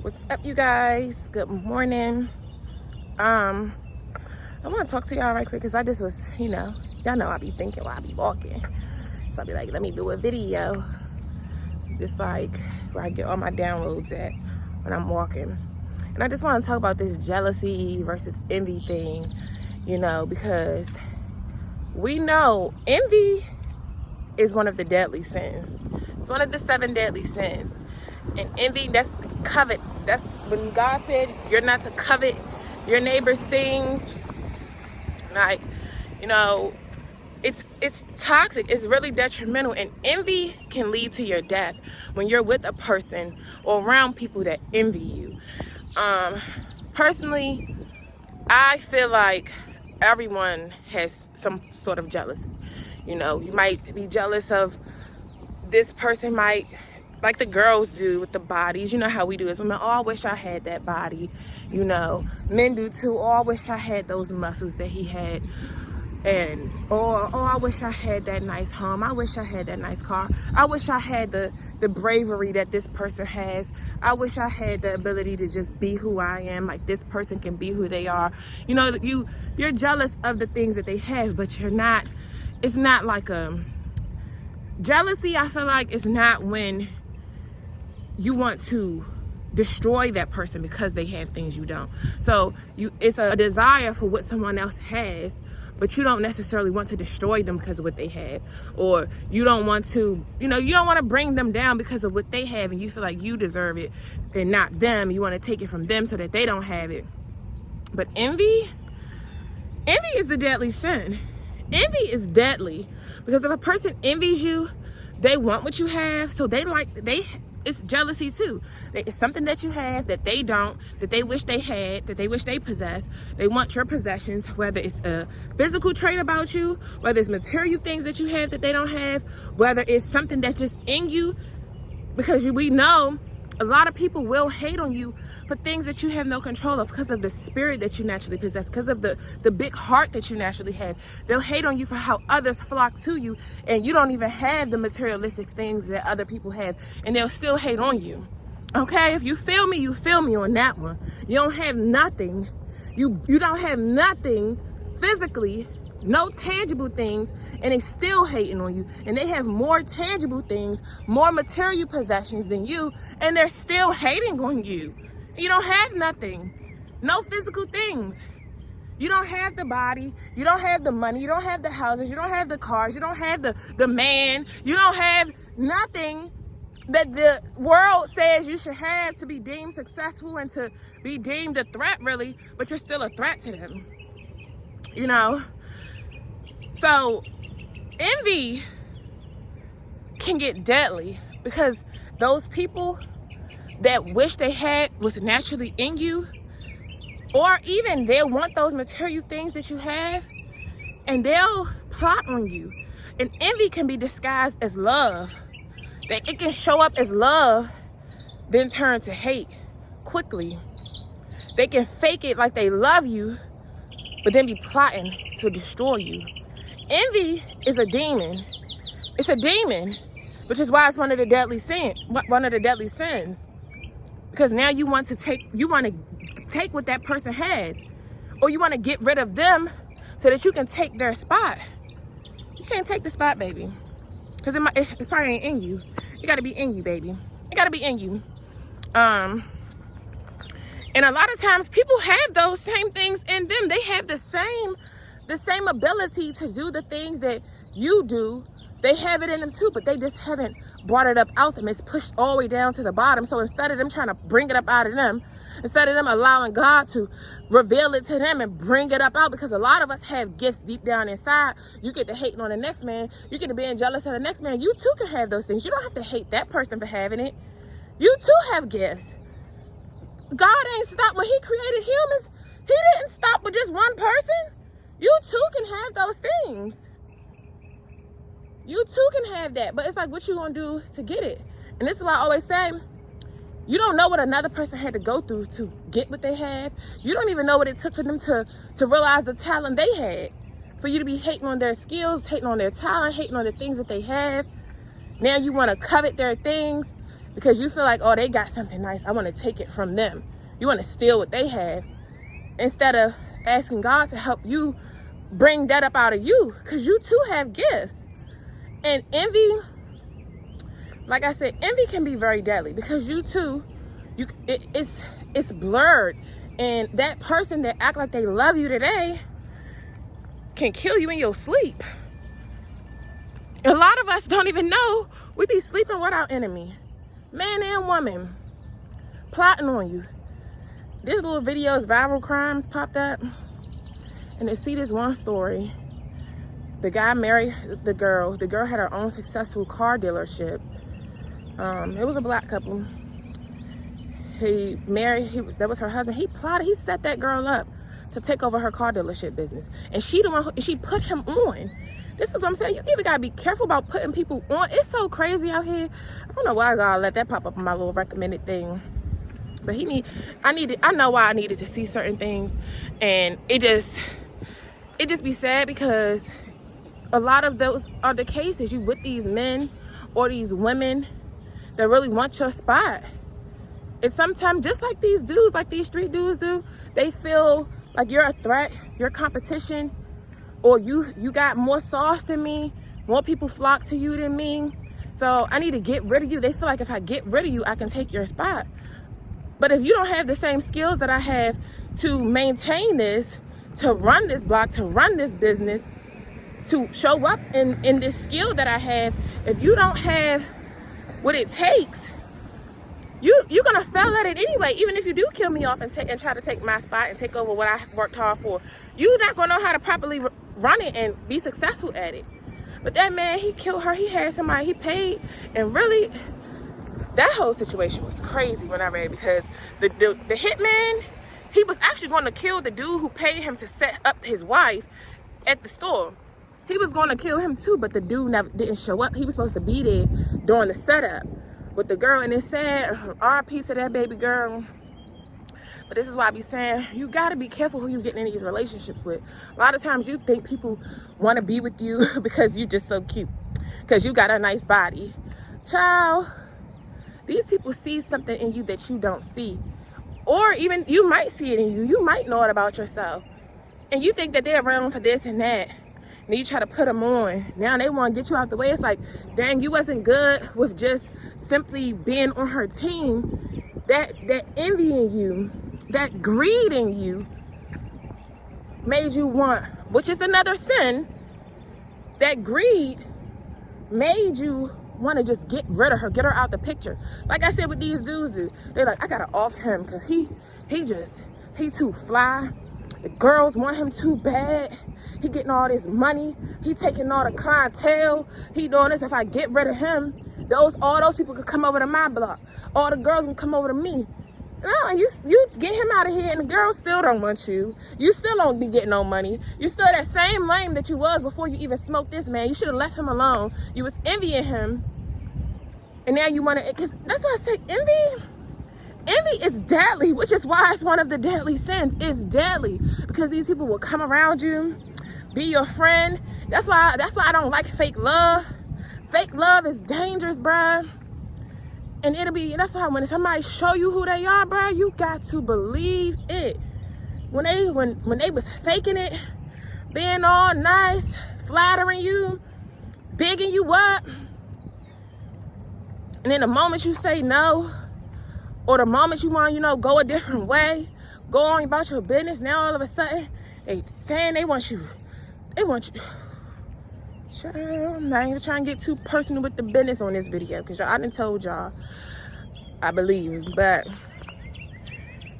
What's up, you guys? Good morning. I want to talk to y'all right quick because I just was, y'all know I be thinking while I be walking. So I'll be like, let me do a video. Just like where I get all my downloads at when I'm walking. And I just want to talk about this jealousy versus envy thing, because we know envy is one of the deadly sins. It's one of the 7 deadly sins. And envy, that's covet. That's when God said you're not to covet your neighbor's things. Like, it's toxic. It's really detrimental. And envy can lead to your death when you're with a person or around people that envy you. Personally, I feel like everyone has some sort of jealousy. You might be jealous of this person might, like the girls do with the bodies. You know how we do as women. Oh, I wish I had that body. Men do too. Oh, I wish I had those muscles that he had. And, oh, I wish I had that nice home. I wish I had that nice car. I wish I had the bravery that this person has. I wish I had the ability to just be who I am. Like this person can be who they are. You're jealous of the things that they have, but you're not. It's not like jealousy. I feel like it's not when you want to destroy that person because they have things you don't. So it's a desire for what someone else has, but you don't necessarily want to destroy them because of what they have. Or you don't want to, you don't want to bring them down because of what they have and you feel like you deserve it and not them. You want to take it from them so that they don't have it. But envy is the deadly sin. Envy is deadly because if a person envies you, they want what you have. So it's jealousy too. It's something that you have that they don't, that they wish they had, that they wish they possessed. They want your possessions, whether it's a physical trait about you, whether it's material things that you have that they don't have, whether it's something that's just in you. Because we know a lot of people will hate on you for things that you have no control of because of the spirit that you naturally possess, because of the big heart that you naturally have. They'll hate on you for how others flock to you and you don't even have the materialistic things that other people have, and they'll still hate on you. Okay? If you feel me, you feel me on that one. You don't have nothing. You don't have nothing physically, no tangible things, and they still hating on you. And they have more tangible things, more material possessions than you, and they're still hating on you. You don't have nothing, no physical things. You don't have the body, you don't have the money, you don't have the houses, you don't have the cars, you don't have the man, you don't have nothing that the world says you should have to be deemed successful and to be deemed a threat, really, but you're still a threat to them. So envy can get deadly because those people that wish they had was naturally in you, or even they'll want those material things that you have and they'll plot on you. And envy can be disguised as love. That it can show up as love, then turn to hate quickly. They can fake it like they love you, but then be plotting to destroy you. Envy is a demon. It's a demon, which is why it's one of the deadly sins. Because now you want to take what that person has, or you want to get rid of them so that you can take their spot. You can't take the spot, baby, because it probably ain't in you. It got to be in you, baby. It got to be in you. And a lot of times people have those same things in them. They have the same ability to do the things that you do. They have it in them too, but they just haven't brought it up out them. It's pushed all the way down to the bottom. So instead of them trying to bring it up out of them, instead of them allowing God to reveal it to them and bring it up out, because a lot of us have gifts deep down inside. You get to hating on the next man. You get to being jealous of the next man. You too can have those things. You don't have to hate that person for having it. You too have gifts. God ain't stopped when he created humans. He didn't stop with just one person. You too can have those things. You too can have that. But it's like, what you gonna do to get it? And this is why I always say, you don't know what another person had to go through to get what they have. You don't even know what it took for them to realize the talent they had. For you to be hating on their skills, hating on their talent, hating on the things that they have. Now you want to covet their things because you feel like, oh, they got something nice, I want to take it from them. You want to steal what they have, instead of asking God to help you bring that up out of you, because you too have gifts. And envy, like I said, envy can be very deadly, because you too, it's blurred, and that person that act like they love you today can kill you in your sleep. A lot of us don't even know we be sleeping with our enemy, man and woman, plotting on you. This little videos, viral crimes popped up, and to see this one story, the guy married the girl. The girl had her own successful car dealership. It was a black couple. That was her husband. He set that girl up to take over her car dealership business. And she put him on. This is what I'm saying. You even gotta be careful about putting people on. It's so crazy out here. I don't know why I gotta let that pop up on my little recommended thing. But I know why I needed to see certain things. And it just be sad, because a lot of those are the cases. You with these men or these women that really want your spot. And sometimes, just like these dudes, like these street dudes do, they feel like you're a threat, you're competition, or you got more sauce than me, more people flock to you than me, so I need to get rid of you. They feel like if I get rid of you, I can take your spot. But if you don't have the same skills that I have to maintain this, to run this block, to run this business, to show up in this skill that I have, if you don't have what it takes, you're gonna fail at it anyway. Even if you do kill me off and try to take my spot and take over what I worked hard for, you're not gonna know how to properly run it and be successful at it. But that man, he killed her. He had somebody he paid, and really, that whole situation was crazy when I read it, because the hitman, he was actually going to kill the dude who paid him to set up his wife at the store. He was going to kill him too, but the dude didn't show up. He was supposed to be there during the setup with the girl, and it's sad. RIP to that baby girl. But this is why I be saying, you got to be careful who you getting in these relationships with. A lot of times you think people want to be with you because you just so cute, because you got a nice body. Child, these people see something in you that you don't see. Or even you might see it in you. You might know it about yourself. And you think that they're around for this and that. And you try to put them on. Now they want to get you out the way. It's like, dang, you wasn't good with just simply being on her team. That envy in you, that greed in you, made you want, which is another sin. That greed made you want to just get rid of her, get her out the picture. Like I said, what these dudes do, they're like, I gotta off him because he too fly. The girls want him too bad. He getting all this money. He taking all the clientele. He doing this. If I get rid of him, all those people could come over to my block. All the girls can come over to me. No, you get him out of here, and the girls still don't want you. You still don't be getting no money. You still that same lame that you was before you even smoked this man. You should have left him alone. You was envying him, and now you want to. Cause that's why I say envy is deadly, which is why it's one of the deadly sins. It's deadly because these people will come around you, be your friend. That's why I don't like fake love. Fake love is dangerous, bruh. And that's why when somebody show you who they are, bro, you got to believe it. When they was faking it, being all nice, flattering you, bigging you up, and then the moment you say no, or the moment you want, go a different way, go on about your business, now all of a sudden, they saying they want you. Child, I'm not even trying to get too personal with the business on this video, because I done told y'all, I believe, but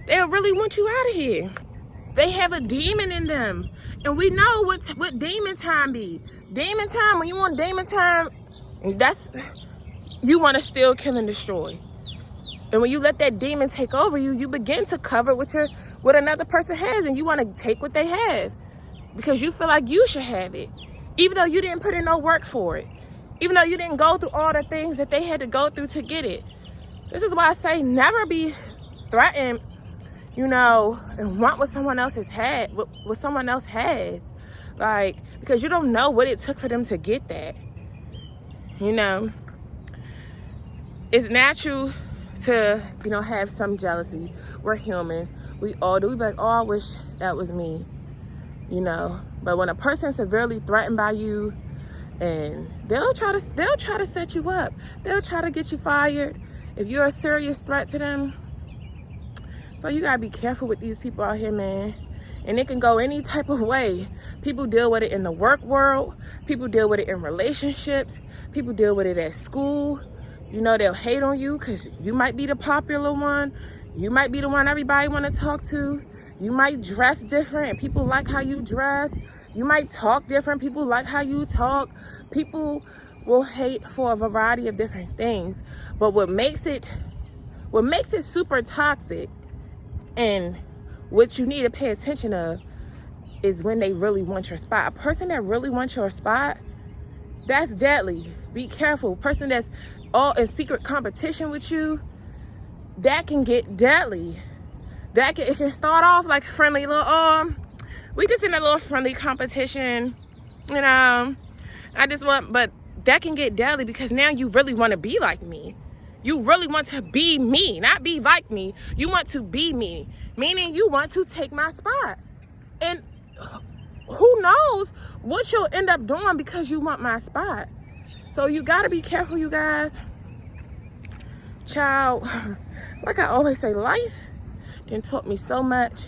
they really want you out of here. They have a demon in them, and we know what demon time be. Demon time, when you want demon time, you want to steal, kill, and destroy. And when you let that demon take over you, you begin to cover what another person has, and you want to take what they have because you feel like you should have it. Even though you didn't put in no work for it. Even though you didn't go through all the things that they had to go through to get it. This is why I say never be threatened, and want what someone else has had, what someone else has. Like, because you don't know what it took for them to get that. it's natural to, you know, have some jealousy. We're humans. We all do. We be like, oh, I wish that was me, you know. But when a person's severely threatened by you, and they'll try to set you up. They'll try to get you fired if you're a serious threat to them. So you gotta be careful with these people out here, man. And it can go any type of way. People deal with it in the work world. People deal with it in relationships. People deal with it at school. You know, they'll hate on you because you might be the popular one. You might be the one everybody want to talk to. You might dress different and people like how you dress. You might talk different. People like how you talk. People will hate for a variety of different things. But what makes it super toxic, and what you need to pay attention of, is when they really want your spot. A person that really wants your spot, that's deadly. Be careful. A person that's all in secret competition with you, that can get deadly. It can start off like friendly little, we just in a little friendly competition, you know. But that can get deadly because now you really want to be like me. You really want to be me, not be like me. You want to be me, meaning you want to take my spot. And who knows what you'll end up doing because you want my spot. So you got to be careful, you guys. Child, like I always say, life done taught me so much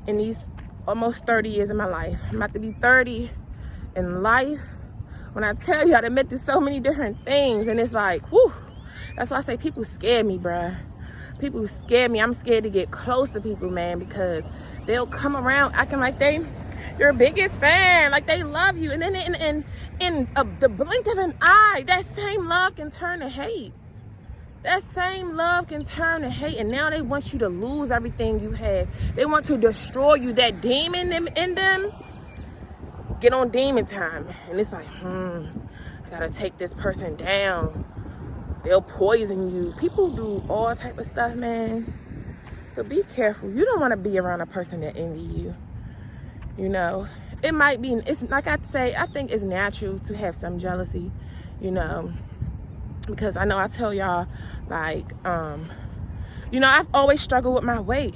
in these almost 30 years of my life. I'm about to be 30 in life. When I tell you, I done been through so many different things, and it's like, whew. That's why I say people scare me, bruh. People scare me. I'm scared to get close to people, man, because they'll come around acting like they your biggest fan, like they love you. And then in the blink of an eye, that same love can turn to hate. That same love can turn to hate, and now they want you to lose everything you have. They want to destroy you. That demon in them, get on demon time. And it's like, I gotta take this person down. They'll poison you. People do all type of stuff, man. So be careful. You don't want to be around a person that envy you. You know, it might be, it's like I say, I think it's natural to have some jealousy, you know, because I know I tell y'all, like, you know, I've always struggled with my weight.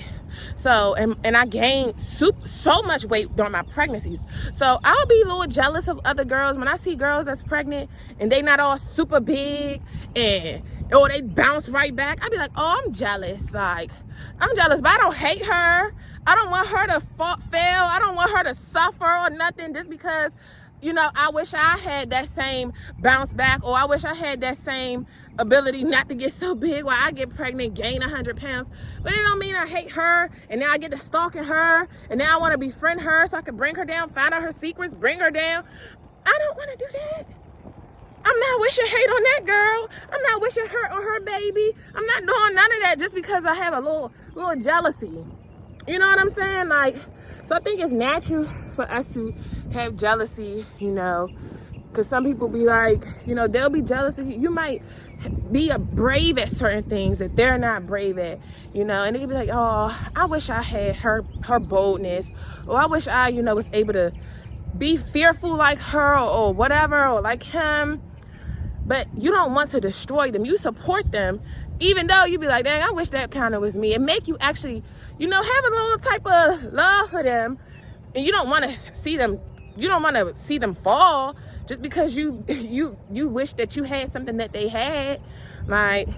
So, and I gained so much weight during my pregnancies. So I'll be a little jealous of other girls when I see girls that's pregnant and they not all super big or they bounce right back. I'll be like, oh, I'm jealous. Like, I'm jealous, but I don't hate her. I don't want her to fail. I don't want her to suffer or nothing just because, you know, I wish I had that same bounce back, or I wish I had that same ability not to get so big while I get pregnant, gain 100 pounds. But it don't mean I hate her, and now I get to stalking her, and now I want to befriend her so I can bring her down, find out her secrets, bring her down. I don't want to do that. I'm not wishing hate on that girl. I'm not wishing hurt on her baby. I'm not doing none of that just because I have a little jealousy. You know what I'm saying? Like, so I think it's natural for us to have jealousy, you know, because some people be like, you know, they'll be jealous of you. You might be brave at certain things that they're not brave at, you know, and they can be like, oh, I wish I had her boldness, or I wish I, you know, was able to be fearful like her, or whatever, or like him. But you don't want to destroy them. You support them, even though you be like, dang, I wish that kind of was me. And make you actually, you know, have a little type of love for them. And you don't want to see them fall just because you wish that you had something that they had. Like,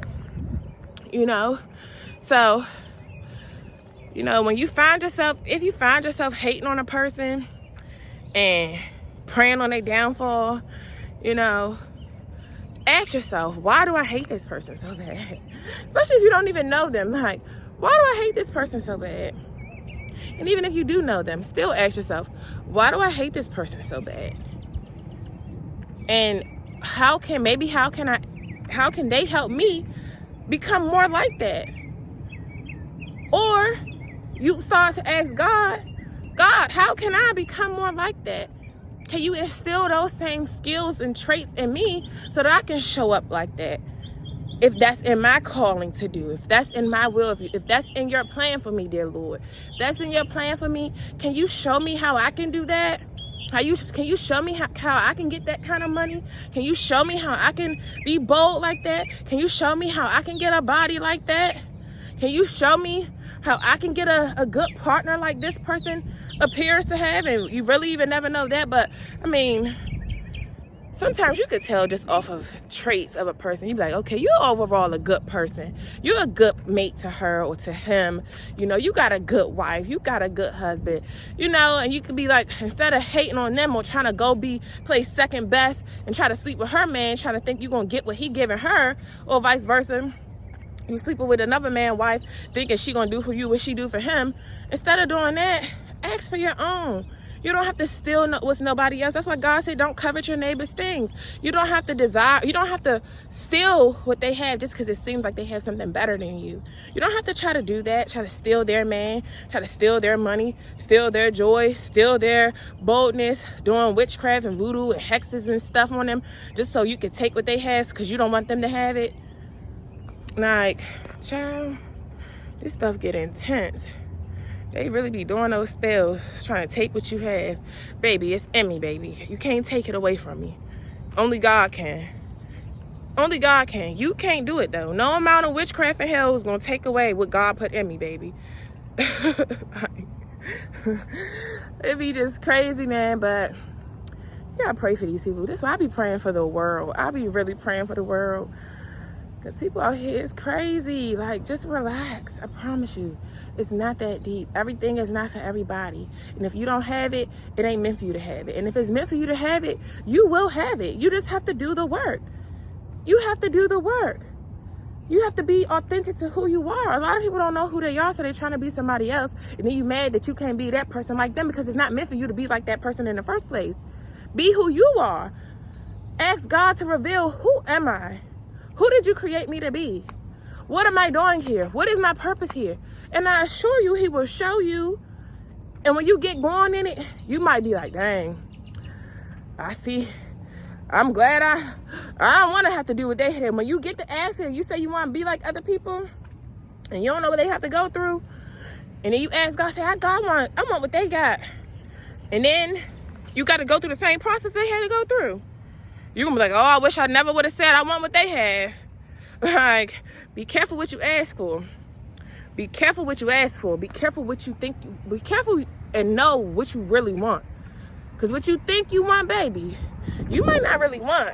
you know. So, you know, if you find yourself hating on a person and praying on their downfall, you know, ask yourself, why do I hate this person so bad? Especially if you don't even know them. Like, why do I hate this person so bad? And even if you do know them, still ask yourself, why do I hate this person so bad? And how can they help me become more like that? Or you start to ask God, how can I become more like that? Can you instill those same skills and traits in me so that I can show up like that? If that's in my calling to do, if that's in my will, if that's in your plan for me, dear Lord, if that's in your plan for me, can you show me how I can do that? Can you show me how I can get that kind of money? Can you show me how I can be bold like that? Can you show me how I can get a body like that? Can you show me how I can get a good partner like this person appears to have? And you really even never know that. But I mean, sometimes you could tell just off of traits of a person. You be like, okay, you're overall a good person. You're a good mate to her or to him. You know, you got a good wife. You got a good husband. You know, and you could be like, instead of hating on them or trying to go play second best and try to sleep with her man, trying to think you're going to get what he giving her, or vice versa. You sleeping with another man's wife, thinking she going to do for you what she do for him. Instead of doing that, ask for your own. You don't have to steal what's nobody else. That's why God said, don't covet your neighbor's things. You don't have to you don't have to steal what they have just because it seems like they have something better than you. You don't have to try to do that, try to steal their man, try to steal their money, steal their joy, steal their boldness, doing witchcraft and voodoo and hexes and stuff on them just so you can take what they have because you don't want them to have it. Like, child, this stuff get intense. They really be doing those spells, trying to take what you have. Baby, it's in me, baby. You can't take it away from me. Only God can. Only God can. You can't do it, though. No amount of witchcraft in hell is going to take away what God put in me, baby. It be just crazy, man, but you gotta pray for these people. That's why I be praying for the world. I be really praying for the world. Because people out here is crazy. Like, just relax. I promise you. It's not that deep. Everything is not for everybody. And if you don't have it, it ain't meant for you to have it. And if it's meant for you to have it, you will have it. You just have to do the work. You have to do the work. You have to be authentic to who you are. A lot of people don't know who they are, so they're trying to be somebody else. And then you mad that you can't be that person like them because it's not meant for you to be like that person in the first place. Be who you are. Ask God to reveal, who am I? Who did you create me to be? What am I doing here? What is my purpose here? And I assure you, he will show you. And when you get going in it, you might be like, dang, I see. I'm glad I don't want to have to do what they had. When you get to ask him, you say you want to be like other people, and you don't know what they have to go through. And then you ask God, say, I want what they got. And then you got to go through the same process they had to go through. You're going to be like, oh, I wish I never would have said I want what they have. Like, be careful what you ask for. Be careful what you ask for. Be careful what you think. Be careful and know what you really want. Because what you think you want, baby, you might not really want.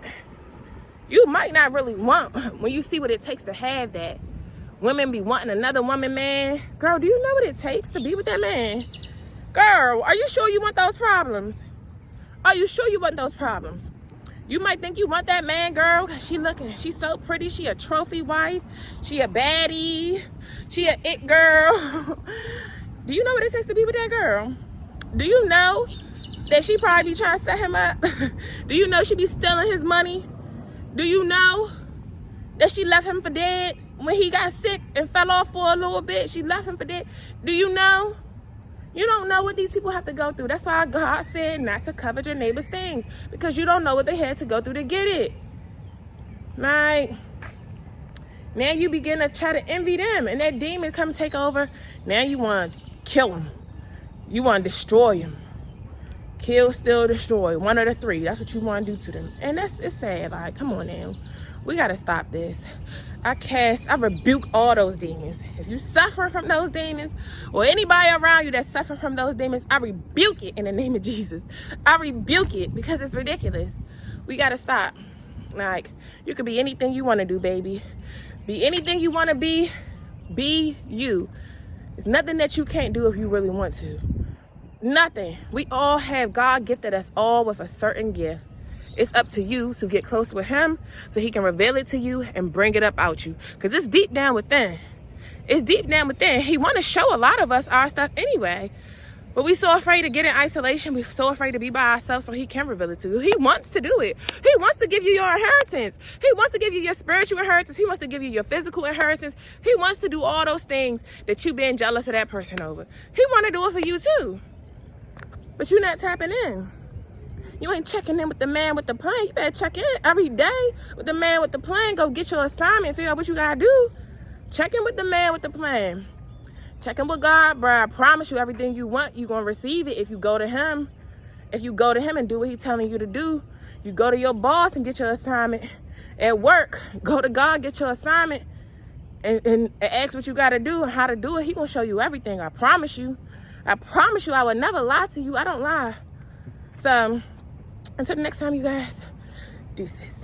You might not really want when you see what it takes to have that. Women be wanting another woman, man. Girl, do you know what it takes to be with that man? Girl, are you sure you want those problems? Are you sure you want those problems? You might think you want that man, girl. She's so pretty. She a trophy wife. She a baddie. She a it girl. Do you know what it takes to be with that girl? Do you know that she probably be trying to set him up? Do you know she be stealing his money? Do you know that she left him for dead when he got sick and fell off for a little bit? She left him for dead. Do you know? You don't know what these people have to go through. That's why God said not to covet your neighbor's things, because you don't know what they had to go through to get it. Like, now you begin to try to envy them, and that demon come take over. Now you want to kill them. You want to destroy them. Kill, steal, destroy. One of the three. That's what you want to do to them. And it's sad. Like, come on now. We got to stop this. I rebuke all those demons. If you suffer from those demons, or anybody around you that's suffering from those demons, I rebuke it in the name of Jesus. I rebuke it because it's ridiculous. We got to stop. Like, you can be anything you want to do, baby. Be anything you want to be. Be you. There's nothing that you can't do if you really want to. Nothing. We all have, God gifted us all with a certain gift. It's up to you to get close with him so he can reveal it to you and bring it up out you. Because it's deep down within. It's deep down within. He want to show a lot of us our stuff anyway. But we so afraid to get in isolation. We're so afraid to be by ourselves so he can reveal it to you. He wants to do it. He wants to give you your inheritance. He wants to give you your spiritual inheritance. He wants to give you your physical inheritance. He wants to do all those things that you've been jealous of that person over. He want to do it for you too. But you're not tapping in. You ain't checking in with the man with the plan. You better check in every day with the man with the plan. Go get your assignment, figure out what you gotta do. Check in with the man with the plan. Check in with God, bro. I promise you everything you want, you're gonna receive it if you go to him. if you go to him and do what he's telling you to do. You go to your boss and get your assignment. At work, go to God, get your assignment, and ask what you got to do and how to do it. He gonna show you everything. I promise you. I promise you I will never lie to you. I don't lie. So, until the next time, you guys, deuces.